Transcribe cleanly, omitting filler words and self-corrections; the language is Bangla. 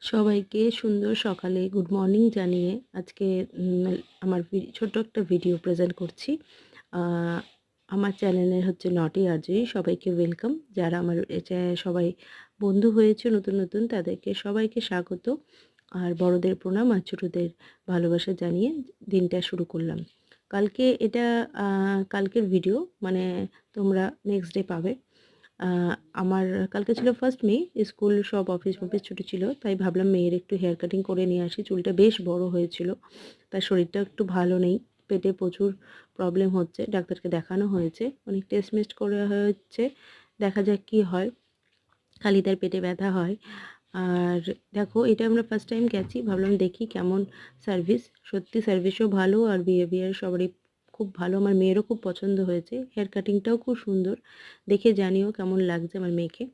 সবাইকে সুন্দর সকালে গুড মর্নিং জানিয়ে আজকে আমার ছোট্ট একটা ভিডিও প্রেজেন্ট করছি। আ আমার চ্যানেলের হচ্ছে নটি আরজে। সবাইকে ওয়েলকাম। যারা আমার সবাই বন্ধু হয়েছে নতুন তাদেরকে সবাইকে স্বাগত। আর বড়দের প্রণাম আর ছোটদের ভালোবাসা জানিয়ে দিনটা শুরু করলাম। কালকে এটা আ কালকের ভিডিও, মানে তোমরা নেক্সট ডে পাবে। আ আমার কালকে ছিল 1st মে। স্কুল সব অফিস ছুটি ছিল। তাই ভাবলাম মেয়ের একটু হেয়ার কাটিং করে নিয়ে আসি। চুলটা বেশ বড় হয়েছিল। তার শরীরটাও একটু ভালো নেই। পেটে প্রচুর প্রবলেম হচ্ছে। ডাক্তারকে দেখানো হয়েছে। অনেক টেস্ট-মেস্ট করা হচ্ছে। দেখা যাক কি হয়। খালি তার পেটে ব্যথা হয়। আর দেখো, এটা আমরা ফার্স্ট টাইম গেছি। ভাবলাম দেখি কেমন সার্ভিস। সত্যি সার্ভিসও ভালো আর বিহেভিয়ার সবারই খুব ভালো। আমার মেয়েরও খুব পছন্দ হয়েছে। হেয়ার কাটিংটাও খুব সুন্দর। দেখে জানিও কেমন লাগছে আমার মেয়েকে।